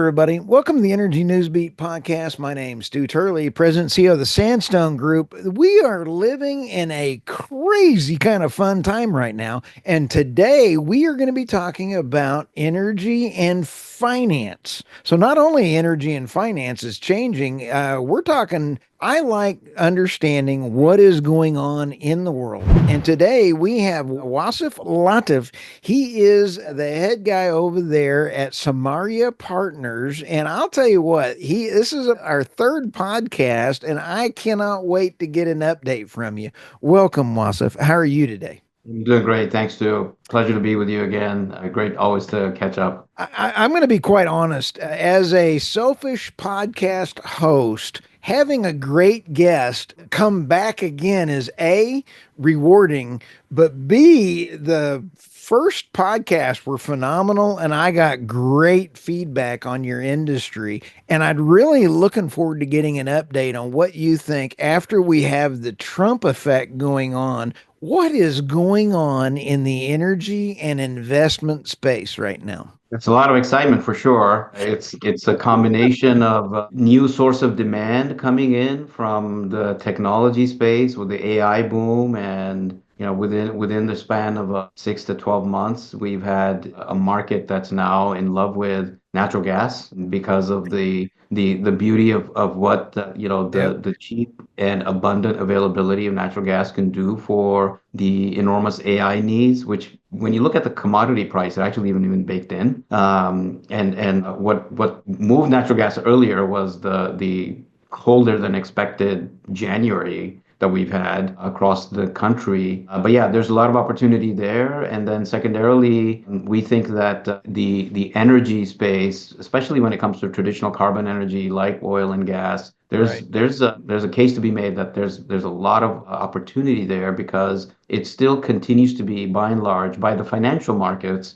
everybody. Welcome to the Energy Newsbeat podcast. My name's Stuart Turley, President and CEO of the Sandstone Group. We are living in a crazy kind of fun time right now. And today we are going to be talking about energy and finance. So not only energy and finance is changing, we're talking I like understanding what is going on in the world. And today we have Wasif Latif. He is the head guy over there at Sarmaya Partners. And I'll tell you what, this is our third podcast, and I cannot wait to get an update from you. Welcome, Wasif. How are you today? I'm doing great. Thanks, Stu. Pleasure to be with you again. Great always to catch up. I'm going to be quite honest. As a selfish podcast host, having a great guest come back again is A, rewarding, but B, the first podcasts were phenomenal and I got great feedback on your industry. And I'd really looking forward to getting an update on what you think after we have the Trump effect going on. What is going on in the energy and investment space right now? It's a lot of excitement for sure. It's a combination of new source of demand coming in from the technology space with the AI boom, and within the span of 6 to 12 months, we've had a market that's now in love with natural gas because of the beauty of what Yep. the cheap and abundant availability of natural gas can do for the enormous AI needs, which when you look at the commodity price, it actually even baked in. And what moved natural gas earlier was the colder than expected January that we've had across the country. But yeah, there's a lot of opportunity there. And then secondarily, we think that the energy space, especially when it comes to traditional carbon energy like oil and gas, Right. there's a case to be made that there's a lot of opportunity there because it still continues to be, by and large, by the financial markets,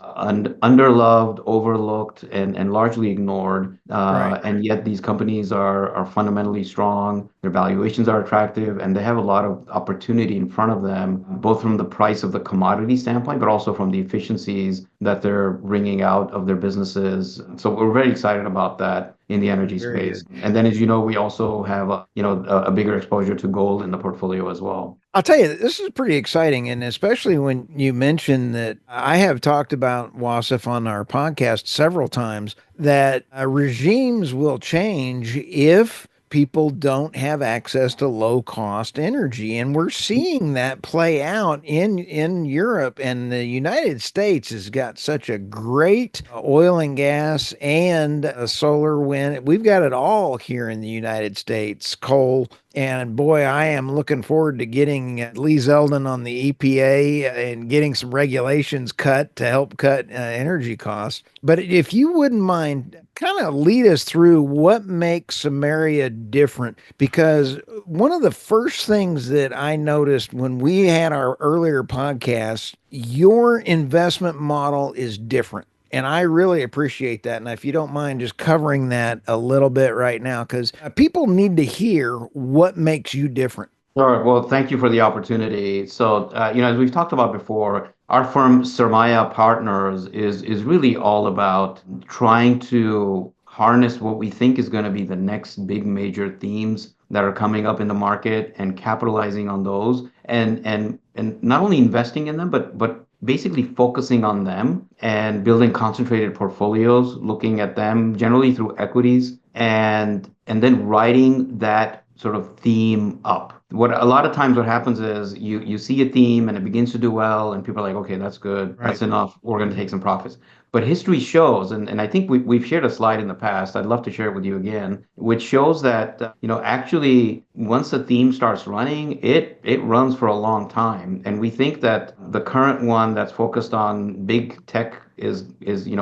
underloved, overlooked, and largely ignored. Right. And yet these companies are fundamentally strong. Their valuations are attractive, and they have a lot of opportunity in front of them, both from the price of the commodity standpoint, but also from the efficiencies that they're wringing out of their businesses. So we're very excited about that in the energy Very space. good. And then, as you know, we also have a bigger exposure to gold in the portfolio as well. I'll tell you, this is pretty exciting. And especially when you mention that I have talked about Wasif on our podcast several times, that regimes will change if people don't have access to low cost energy. And we're seeing that play out in Europe, and the United States has got such a great oil and gas and solar wind. We've got it all here in the United States, coal. And boy, I am looking forward to getting Lee Zeldin on the EPA and getting some regulations cut to help cut energy costs. But if you wouldn't mind, kind of lead us through what makes Samaria different. Because one of the first things that I noticed when we had our earlier podcasts, your investment model is different. And I really appreciate that. And if you don't mind just covering that a little bit right now, because people need to hear what makes you different. All right. Well, thank you for the opportunity. So, as we've talked about before, our firm, Sarmaya Partners, is really all about trying to harness what we think is going to be the next big major themes that are coming up in the market and capitalizing on those, and not only investing in them, but basically focusing on them and building concentrated portfolios, looking at them generally through equities, and then writing that sort of theme up. What a lot of times what happens is you see a theme and it begins to do well, and people are like, okay, that's good, Right. that's enough, we're going to take some profits. But history shows, and I think we've shared a slide in the past, I'd love to share it with you again, which shows that, actually, once a theme starts running, it runs for a long time. And we think that the current one that's focused on big tech is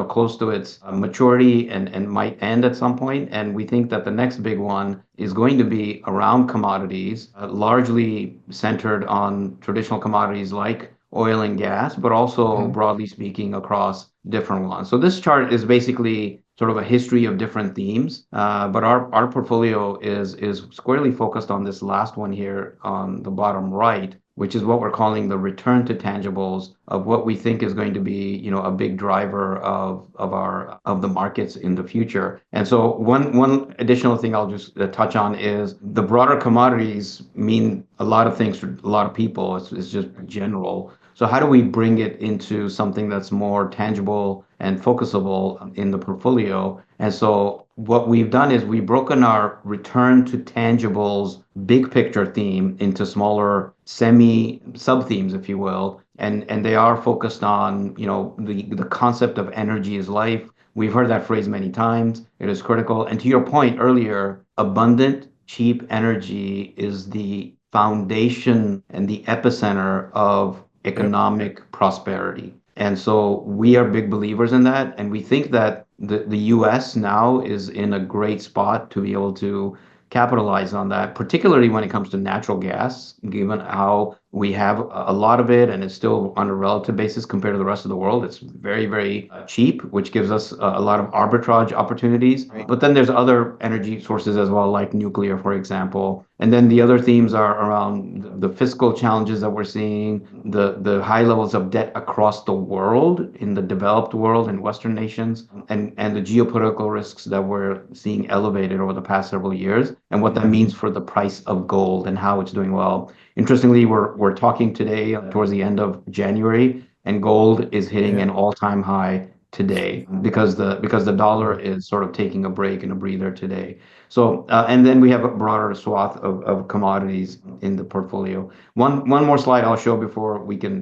close to its maturity and might end at some point. And we think that the next big one is going to be around commodities, largely centered on traditional commodities like oil and gas, but also Mhm. broadly speaking across different ones. So this chart is basically sort of a history of different themes, but our portfolio is squarely focused on this last one here on the bottom right, which is what we're calling the return to tangibles of what we think is going to be, a big driver of the markets in the future. And so one additional thing I'll just touch on is the broader commodities mean a lot of things to a lot of people. It's just general. So how do we bring it into something that's more tangible and focusable in the portfolio? And so what we've done is we've broken our return to tangibles big picture theme into smaller semi sub themes, if you will. And they are focused on, the concept of energy is life. We've heard that phrase many times. It is critical. And to your point earlier, abundant, cheap energy is the foundation and the epicenter of Yep. economic prosperity. And so we are big believers in that. And we think that the US now is in a great spot to be able to capitalize on that, particularly when it comes to natural gas, given how we have a lot of it and it's still on a relative basis compared to the rest of the world. It's very, very cheap, which gives us a lot of arbitrage opportunities. Right. But then there's other energy sources as well, like nuclear, for example. And then the other themes are around the fiscal challenges that we're seeing, the high levels of debt across the world, in the developed world and Western nations, and the geopolitical risks that we're seeing elevated over the past several years, and what that means for the price of gold and how it's doing well. Interestingly, we're talking today towards the end of January, and gold is hitting Yeah. an all-time high today because the dollar is sort of taking a break and a breather today. So and then we have a broader swath of commodities in the portfolio. One more slide I'll show before we can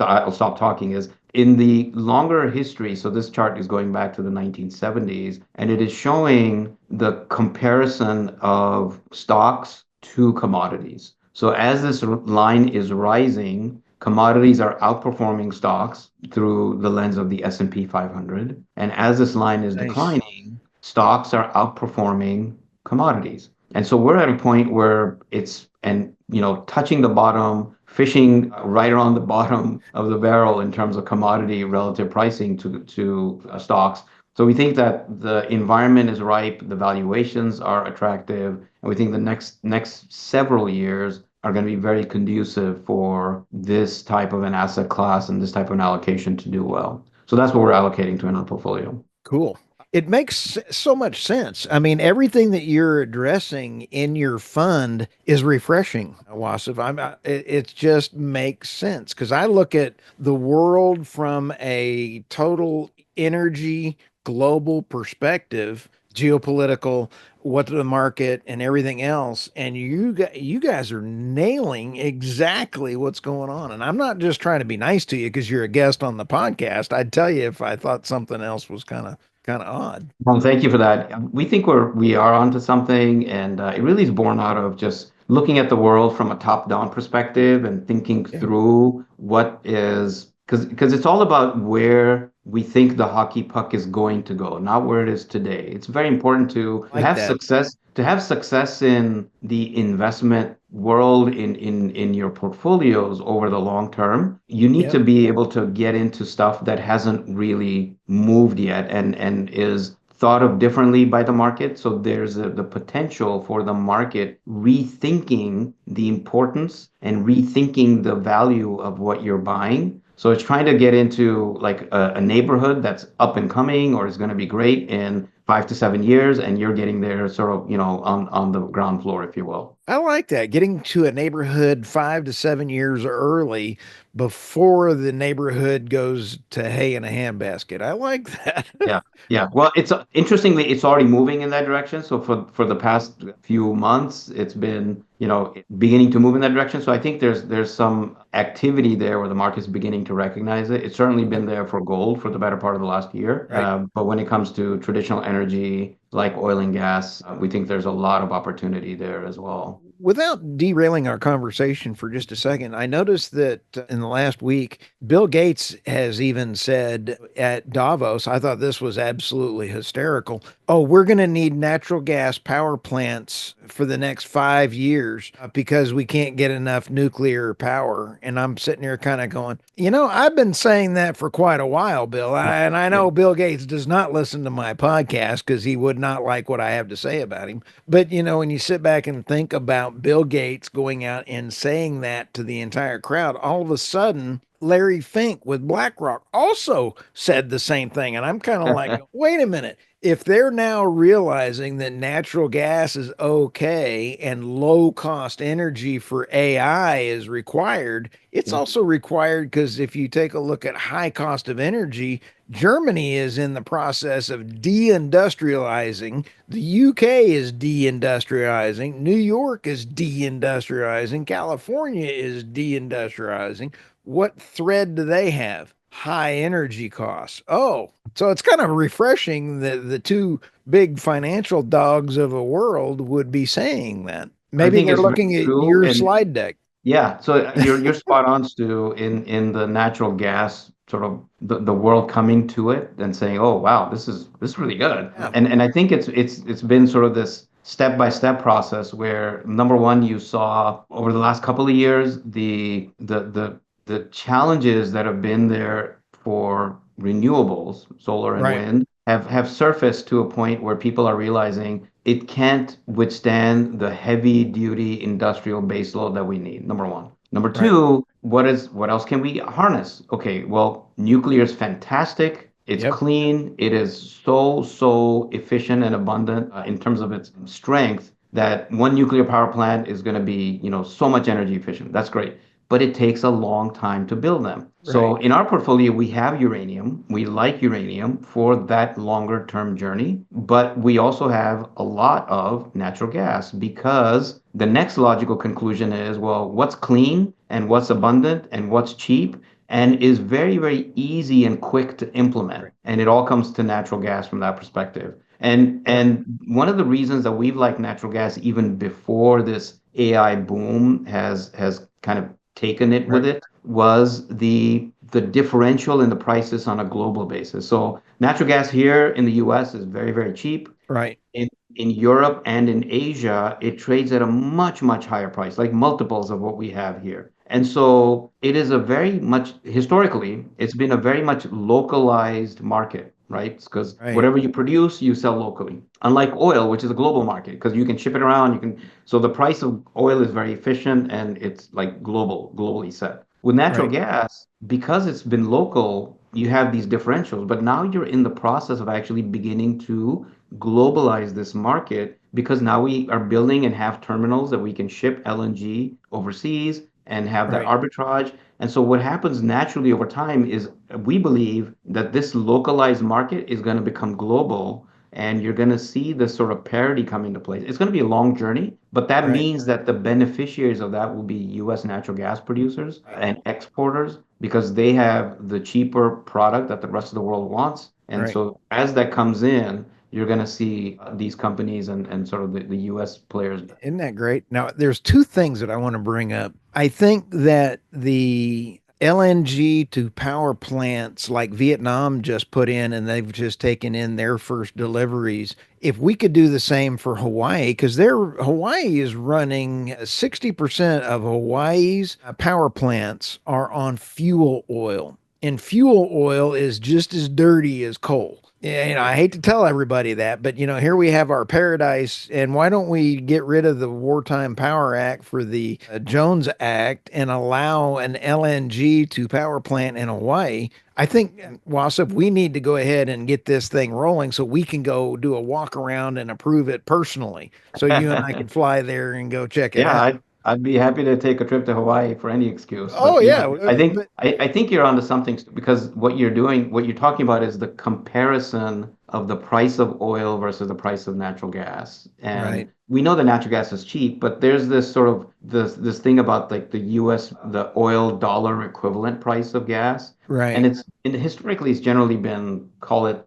I'll stop talking is in the longer history. So this chart is going back to the 1970s, and it is showing the comparison of stocks to commodities. So as this line is rising, commodities are outperforming stocks through the lens of the S&P 500. And as this line is Nice. declining, stocks are outperforming commodities. And so we're at a point where touching the bottom, fishing right around the bottom of the barrel in terms of commodity relative pricing to stocks. So we think that the environment is ripe, the valuations are attractive, and we think the next several years are going to be very conducive for this type of an asset class and this type of an allocation to do well. So that's what we're allocating to in our portfolio. Cool. It makes so much sense. I mean, everything that you're addressing in your fund is refreshing, Wasif. It just makes sense because I look at the world from a total energy global perspective, geopolitical, what the market and everything else, and you guys are nailing exactly what's going on. And I'm not just trying to be nice to you because you're a guest on the podcast. I'd tell you if I thought something else was kind of odd. Well, thank you for that. We think we are onto something, and it really is born out of just looking at the world from a top-down perspective and thinking Yeah, through what is because it's all about where we think the hockey puck is going to go, not where it is today. It's very important to like have that. success in the investment world in your portfolios over the long term. You need Yep. to be able to get into stuff that hasn't really moved yet and is thought of differently by the market. So there's the potential for the market rethinking the importance and rethinking the value of what you're buying. So it's trying to get into like a neighborhood that's up and coming or is going to be great in 5 to 7 years, and you're getting there sort of, on the ground floor, if you will. I like that. Getting to a neighborhood 5 to 7 years early before the neighborhood goes to hay in a handbasket. I like that. Yeah, yeah. Well, it's interestingly, it's already moving in that direction. So for the past few months, it's been, beginning to move in that direction. So I think there's some activity there where the market's beginning to recognize it. It's certainly been there for gold for the better part of the last year. Right. But when it comes to traditional energy like oil and gas, we think there's a lot of opportunity there as well. Without derailing our conversation for just a second, I noticed that in the last week, Bill Gates has even said at Davos, I thought this was absolutely hysterical. Oh, we're going to need natural gas power plants for the next 5 years because we can't get enough nuclear power. And I'm sitting here kind of going, I've been saying that for quite a while, Bill. Yeah. And I Yeah. know Bill Gates does not listen to my podcast because he would not like what I have to say about him. But, when you sit back and think about about Bill Gates going out and saying that to the entire crowd, all of a sudden, Larry Fink with BlackRock also said the same thing. And I'm kind of like, wait a minute. If they're now realizing that natural gas is okay and low cost energy for AI is required, it's also required because if you take a look at high cost of energy, Germany is in the process of deindustrializing. The UK is deindustrializing. New York is deindustrializing. California is deindustrializing. What thread do they have? High energy costs. Oh, so it's kind of refreshing that the two big financial dogs of the world would be saying that. I Maybe think they're it's very looking at true. your And slide deck. yeah, so you're spot on, Stu, in the natural gas sort of the world coming to it and saying, "Oh, wow, this is really good." Yeah, And I think it's been sort of this step-by-step process where number one, you saw over the last couple of years the challenges that have been there for renewables, solar and right, wind, have surfaced to a point where people are realizing it can't withstand the heavy duty industrial baseload that we need. Number one. Number right. two, what else can we harness? Okay, well, nuclear is fantastic. It's Yep, clean. It is so efficient and abundant in terms of its strength that one nuclear power plant is going to be, so much energy efficient. That's great, but it takes a long time to build them. So right, in our portfolio, we have uranium. We like uranium for that longer term journey, but we also have a lot of natural gas because the next logical conclusion is, well, what's clean and what's abundant and what's cheap and is very easy and quick to implement. right. And it all comes to natural gas from that perspective. And Yep, and one of the reasons that we've liked natural gas even before this AI boom has kind of taken it with right, it was the differential in the prices on a global basis. So natural gas here in the US is very cheap. right, In Europe and in Asia, it trades at a much higher price, like multiples of what we have here. And so it is a very much historically, it's been a very much localized market, right? Because right, whatever you produce, you sell locally. Unlike oil, which is a global market, because you can ship it around, so the price of oil is very efficient and it's like globally set. With natural right, gas, because it's been local, you have these differentials, but now you're in the process of actually beginning to globalize this market because now we are building and have terminals that we can ship LNG overseas and have that right. arbitrage. And so what happens naturally over time is we believe that this localized market is going to become global and you're going to see this sort of parity come into place. It's going to be a long journey, but that Right. means that the beneficiaries of that will be US natural gas producers Right. and exporters because they have the cheaper product that the rest of the world wants. And Right. so as that comes in, you're going to see these companies and sort of the US players. Isn't that great? Now, there's two things that I want to bring up. I think that the LNG to power plants like Vietnam just put in and they've just taken in their first deliveries. If we could do the same for Hawaii, because Hawaii is running 60% of Hawaii's power plants are on fuel oil. And fuel oil is just as dirty as coal. Yeah, I hate to tell everybody that, but here we have our paradise, and why don't we get rid of the Wartime Power Act for the Jones Act and allow an LNG to power plant in Hawaii? I think, Wasif, we need to go ahead and get this thing rolling so we can go do a walk around and approve it personally. So you and I can fly there and go check it Yeah, out. I'd be happy to take a trip to Hawaii for any excuse. Oh But yeah, I think but I think you're onto something because what you're talking about is the comparison of the price of oil versus the price of natural gas. right, And we know that natural gas is cheap, but there's this sort of this thing about like the US, the oil dollar equivalent price of gas. And right, historically it's generally been, call it,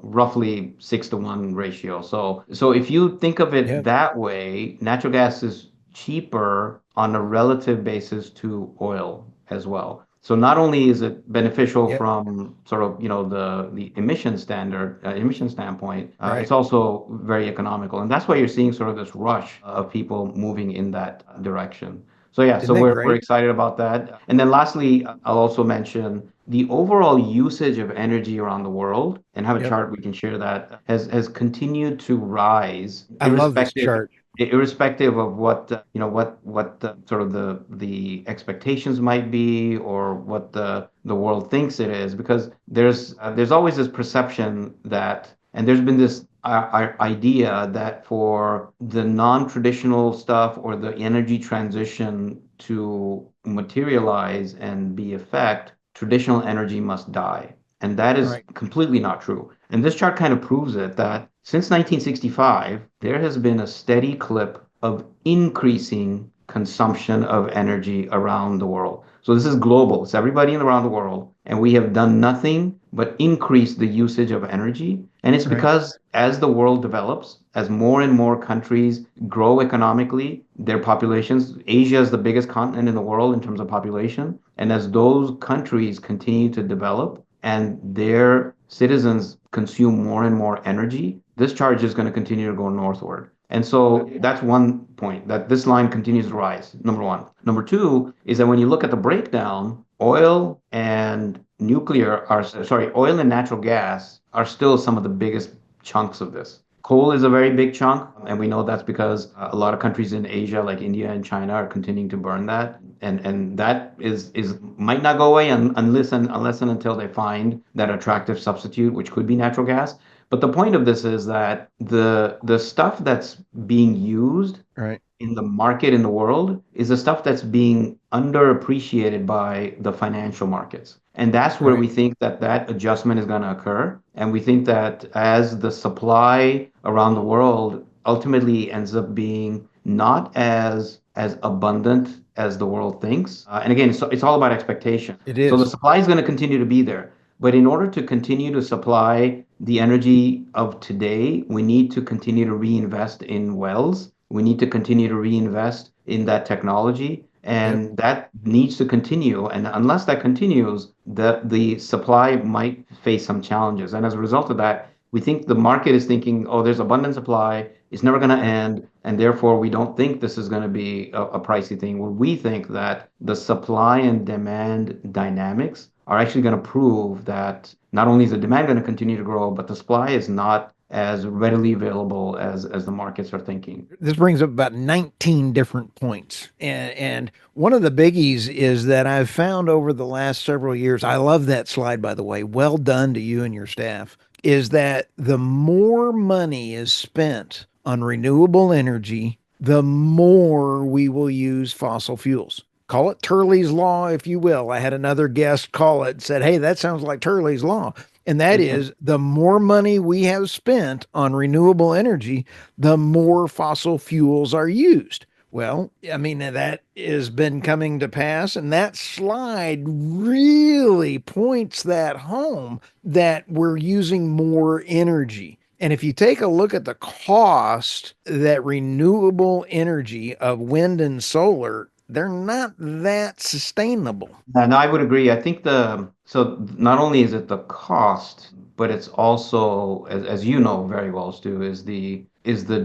roughly 6-to-1 ratio. So if you think of it yeah, that way, natural gas is cheaper on a relative basis to oil as well. So not only is it beneficial yep, from sort of, the emission standpoint, it's right. also very economical. And that's why you're seeing sort of this rush of people moving in that direction. So yeah, Isn't so that we're great? excited about that. And then lastly, I'll also mention the overall usage of energy around the world and have a Yep. chart we can share that has continued to rise I love this irrespective chart. irrespective of what sort of the expectations might be or what the world thinks it is, because there's always this perception that, and there's been this idea that for the non-traditional stuff or the energy transition to materialize and be effect, traditional energy must die. And that is Right. completely not true. And this chart kind of proves it, that since 1965, there has been a steady clip of increasing consumption of energy around the world. So this is global. It's everybody around the world. And we have done nothing but increase the usage of energy. And it's Right. because as the world develops, as more and more countries grow economically, their populations, Asia is the biggest continent in the world in terms of population. And as those countries continue to develop and their citizens consume more and more energy, this charge is going to continue to go northward. And so that's one point, that this line continues to rise, number one. Number two is that when you look at the breakdown, oil and natural gas are still some of the biggest chunks of this. Coal is a very big chunk, and we know that's because a lot of countries in Asia, like India and China, are continuing to burn that, and that is might not go away unless and until they find that attractive substitute, which could be natural gas. But the point of this is that the stuff that's being used Right. in the market in the world is the stuff that's being underappreciated by the financial markets. And that's where we Right. think that that adjustment is going to occur. And we think that as the supply around the world ultimately ends up being not as abundant as the world thinks. And again, it's all about expectation. It So the is. supply is going to continue to be there. But in order to continue to supply the energy of today, we need to continue to reinvest in wells. We need to continue to reinvest in that technology. Yep. And that needs to continue. And unless that continues, the supply might face some challenges. And as a result of that, we think the market is thinking, oh, there's abundant supply, it's never going to Yep. end. And therefore, we don't think this is going to be a pricey thing. Well, we think that the supply and demand dynamics are actually going to prove that not only is the demand going to continue to grow, but the supply is not as readily available as the markets are thinking. This brings up about 19 different points. And one of the biggies is that I've found over the last several years, I love that slide, by the way. Well done to you and your staff. Is that the more money is spent on renewable energy, the more we will use fossil fuels. Call it Turley's Law, if you will. I had another guest call it and said, hey, that sounds like Turley's Law. And that is the more money we have spent on renewable energy, the more fossil fuels are used. Well, I mean, that has been coming to pass, and that slide really points that home that we're using more energy. And if you take a look at the cost that renewable energy of wind and solar, they're not that sustainable. And I would agree. I think so not only is it the cost, but it's also, as you know very well, Stu, is the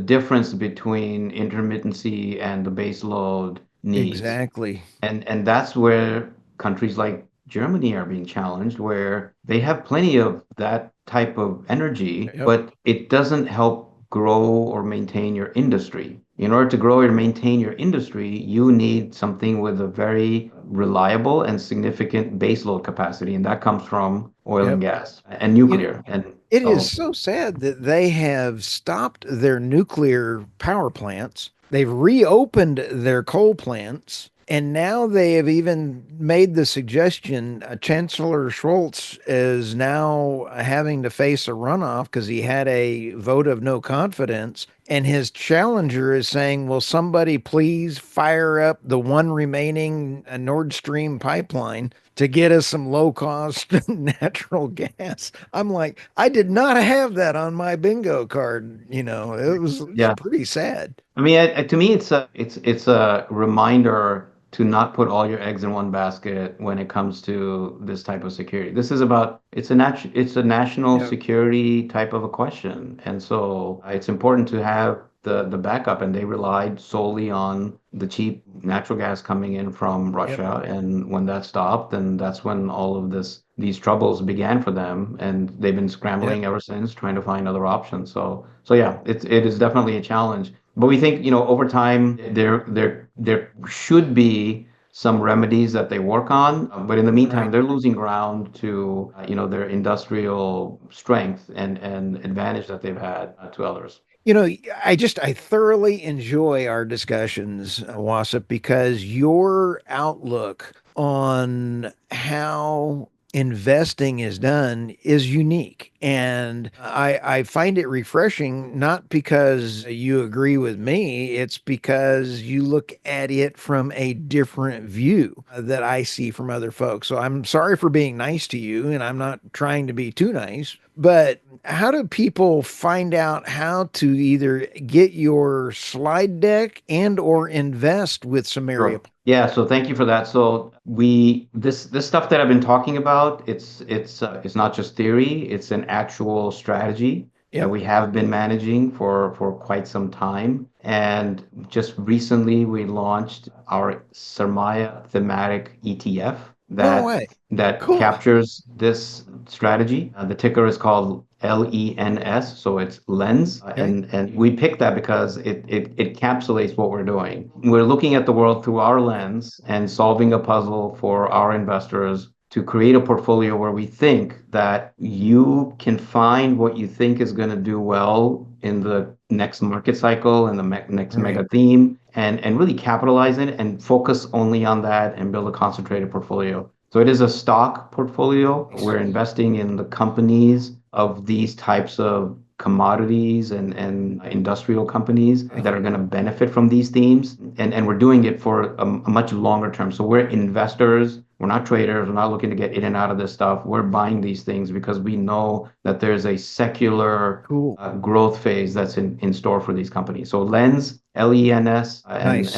difference between intermittency and the base load needs. Exactly. And that's where countries like Germany are being challenged, where they have plenty of that type of energy, Yep. but it doesn't help grow or maintain your industry. In order to grow or maintain your industry, you need something with a very reliable and significant baseload capacity, and that comes from oil and Yep. gas and You know, nuclear. And it is so, so sad that they have stopped their nuclear power plants. They've reopened their coal plants. And now they have even made the suggestion. Chancellor Schultz is now having to face a runoff because he had a vote of no confidence. And his challenger is saying, will somebody please fire up the one remaining Nord Stream pipeline to get us some low cost natural gas? I'm like, I did not have that on my bingo card. It was yeah. pretty sad. I mean, to me, it's a reminder to not put all your eggs in one basket when it comes to this type of security. This is about it's a national Yep. security type of a question, and so it's important to have the backup. And they relied solely on the cheap natural gas coming in from Yep. Russia, and when that stopped, then that's when all of these troubles began for them, and they've been Yep. scrambling ever since, trying to find other options. So yeah, it is definitely a challenge. But we think, over time there should be some remedies that they work on. But in the meantime, Right. they're losing ground to, their industrial strength and advantage that they've had to others. You know, I thoroughly enjoy our discussions, Wasip, because your outlook on how investing is done is unique. And I find it refreshing, not because you agree with me, it's because you look at it from a different view that I see from other folks. So I'm sorry for being nice to you, and I'm not trying to be too nice, but how do people find out how to either get your slide deck and or invest with Samaria? Sure. Yeah, so thank you for that. So this stuff that I've been talking about, it's not just theory, it's an actual strategy that Yep. we have been managing for quite some time. And just recently we launched our Sarmaya thematic ETF No that way. that Cool. captures this strategy. The ticker is called LENS, so it's lens, Okay. and we picked that because it encapsulates what we're doing. We're looking at the world through our lens and solving a puzzle for our investors to create a portfolio where we think that you can find what you think is going to do well in the next market cycle and the next Right. mega theme, and really capitalize it and focus only on that and build a concentrated portfolio. So it is a stock portfolio. We're investing in the companies of these types of commodities and industrial companies Okay. that are going to benefit from these themes. And we're doing it for a much longer term. So we're investors. We're not traders. We're not looking to get in and out of this stuff. We're buying these things because we know that there's a secular Cool. growth phase that's in store for these companies. So Lens, Lens, and Nice.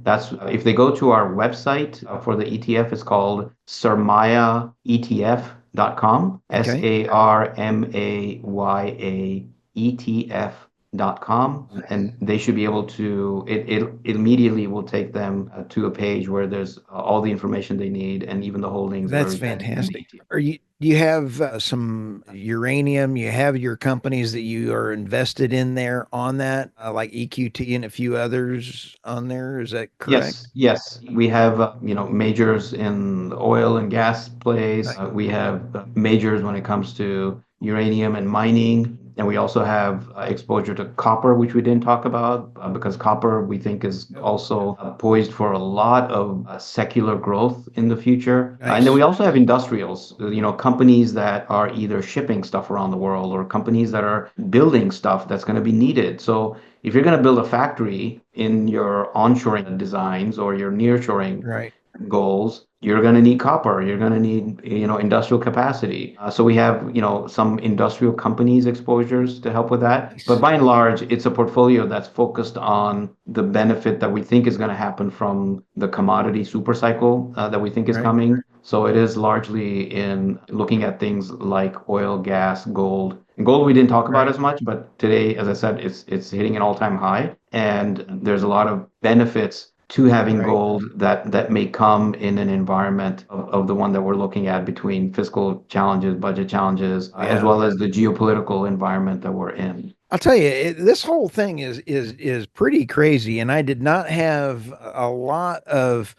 that's if they go to our website for the ETF, it's called sarmayaetf.com, Okay. SARMAYAETF.com, and they should be able to it immediately will take them to a page where there's all the information they need and even the holdings of That's everything in the fantastic. ETF. Are you Do you have some uranium? You have your companies that you are invested in there on that, like EQT and a few others on there. Is that correct? Yes, yes. We have, majors in the oil and gas plays. Right. We have majors when it comes to uranium and mining. And we also have exposure to copper, which we didn't talk about, because copper we think is also poised for a lot of secular growth in the future. And then we Nice. also have industrials, companies that are either shipping stuff around the world or companies that are building stuff that's going to be needed. So if you're going to build a factory in your onshoring designs or your nearshoring Right. goals, you're going to need copper. You're going to need, industrial capacity. So we have, some industrial companies exposures to help with that. But Nice. by and large, it's a portfolio that's focused on the benefit that we think is going to happen from the commodity super cycle that we think is Right. coming. So it is largely in looking at things like oil, gas, gold. And gold we didn't talk about Right. as much, but today, as I said, it's hitting an all-time high, and there's a lot of benefits to having Right. gold that may come in an environment of the one that we're looking at between fiscal challenges, budget challenges, as Yeah. well as the geopolitical environment that we're in. I'll tell you, this whole thing is pretty crazy, and I did not have a lot of,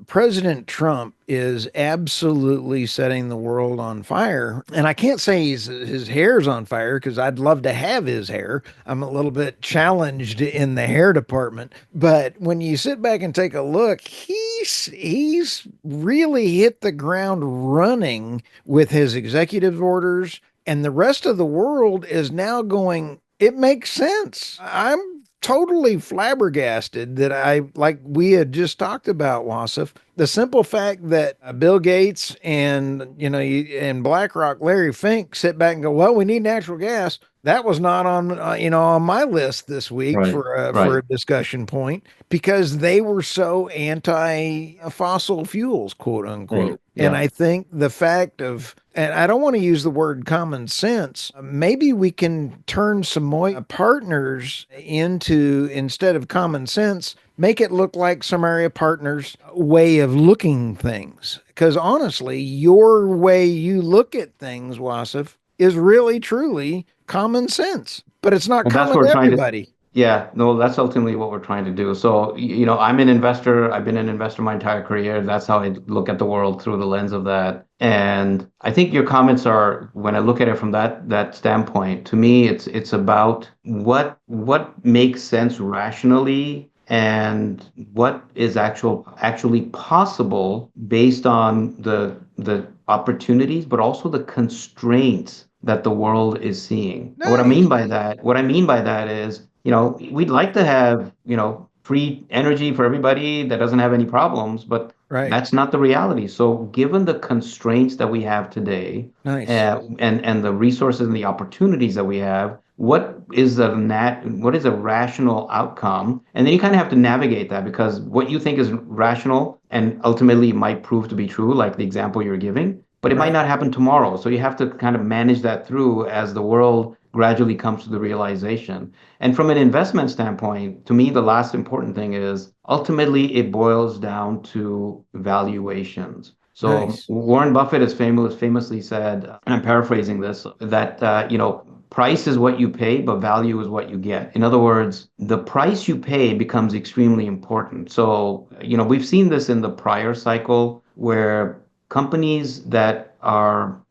President Trump is absolutely setting the world on fire, and I can't say his hair's on fire because I'd love to have his hair. I'm a little bit challenged in the hair department, but when you sit back and take a look, he's really hit the ground running with his executive orders, and the rest of the world is now going, it makes sense. I'm totally flabbergasted that like we had just talked about, Wasif, the simple fact that Bill Gates and, and BlackRock, Larry Fink sit back and go, well, we need natural gas. That was not on, on my list this week Right, for right, a discussion point because they were so anti fossil fuels, quote right. unquote. And Yeah. I think the fact of, and I don't want to use the word common sense, maybe we can turn some partners into, instead of common sense, make it look like Samaria Partners' way of looking things. Because honestly, your way you look at things, Wasif, is really truly common sense, but it's not Well, that's common what to we're trying to everybody. Yeah, no, that's ultimately what we're trying to do. So, I'm an investor. I've been an investor my entire career. That's how I look at the world through the lens of that. And I think your comments are, when I look at it from that standpoint, to me, it's about what makes sense rationally and what is actually possible based on the opportunities, but also the constraints that the world is seeing. And Nice. what I mean by that is, we'd like to have, free energy for everybody that doesn't have any problems, but Right. that's not the reality. So given the constraints that we have today, Nice. and the resources and the opportunities that we have, what is a rational outcome? And then you kind of have to navigate that, because what you think is rational and ultimately might prove to be true, like the example you're giving, but it might Right. not happen tomorrow. So you have to kind of manage that through as the world gradually comes to the realization. And from an investment standpoint, to me, the last important thing is ultimately it boils down to valuations. So Nice. Warren Buffett has famously said, and I'm paraphrasing this, that price is what you pay, but value is what you get. In other words, the price you pay becomes extremely important. So, we've seen this in the prior cycle where companies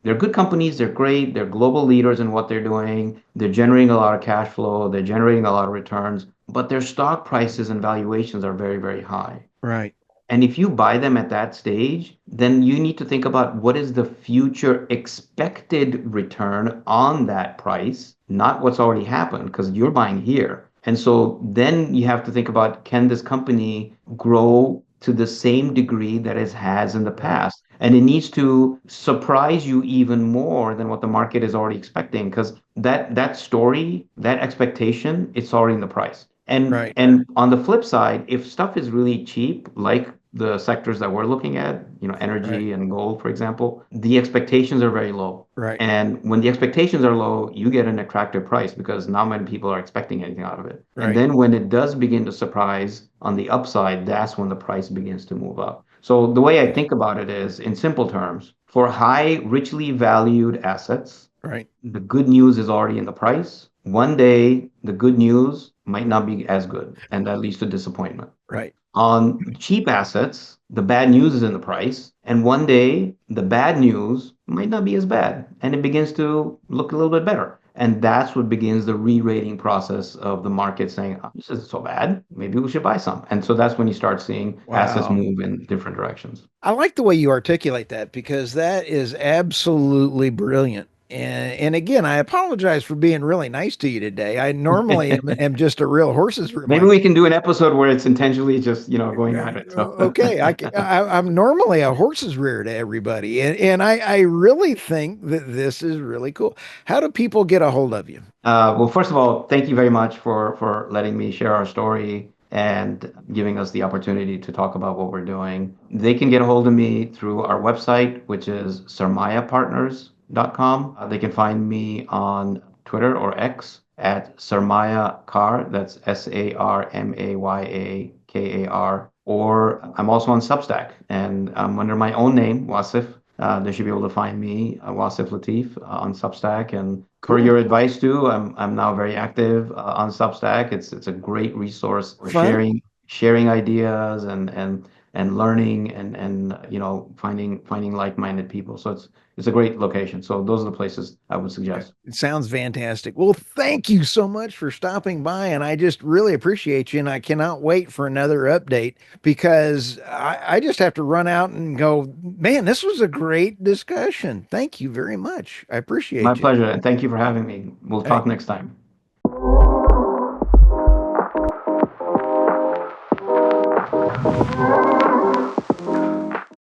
they're good companies, they're great, they're global leaders in what they're doing, they're generating a lot of cash flow, they're generating a lot of returns, but their stock prices and valuations are very, very high. Right. And if you buy them at that stage, then you need to think about what is the future expected return on that price, not what's already happened, because you're buying here. And so then you have to think about, can this company grow to the same degree that it has in the Right. past? And it needs to surprise you even more than what the market is already expecting, because that story, that expectation, it's already in the price. And Right. and on the flip side, if stuff is really cheap, like the sectors that we're looking at, Right. energy and gold, for example, the expectations are very low. Right. And when the expectations are low, you get an attractive price because not many people are expecting anything out of it. And Right. then when it does begin to surprise on the upside, that's when the price begins to move up. So the way I Okay. think about it is, in simple terms, for high, richly valued assets, Right. the good news is already in the price. One day, the good news might not be as good, and that leads to disappointment. Right. On cheap assets, the bad news is in the price, and one day the bad news might not be as bad, and it begins to look a little bit better. And that's what begins the re-rating process of the market saying, oh, this isn't so bad. Maybe we should buy some. And so that's when you start seeing assets Wow. move in different directions. I like the way you articulate that because that is absolutely brilliant. And again, I apologize for being really nice to you today. I normally am just a real horse's room. Maybe we can do an episode where it's intentionally just, going at it. So Okay, I'm normally a horse's rear to everybody, and I really think that this is really cool. How do people get a hold of you? Well, first of all, thank you very much for letting me share our story and giving us the opportunity to talk about what we're doing. They can get a hold of me through our website, which is sarmayapartners.com. They can find me on Twitter or X at Sarmaya Kar. That's SarmayakAR. Or I'm also on Substack, and I'm under my own name, Wasif. They should be able to find me, Wasif Latif, on Substack. And per Cool, your advice too, I'm now very active on Substack. It's a great resource for fun. sharing ideas and learning and finding like-minded people. So it's a great location. So those are the places I would suggest. It sounds fantastic. Well, thank you so much for stopping by, and I just really appreciate you. And I cannot wait for another update because I just have to run out and go, man, this was a great discussion. Thank you very much. I My appreciate you. pleasure, and thank you for having me. We'll Hey. talk next time.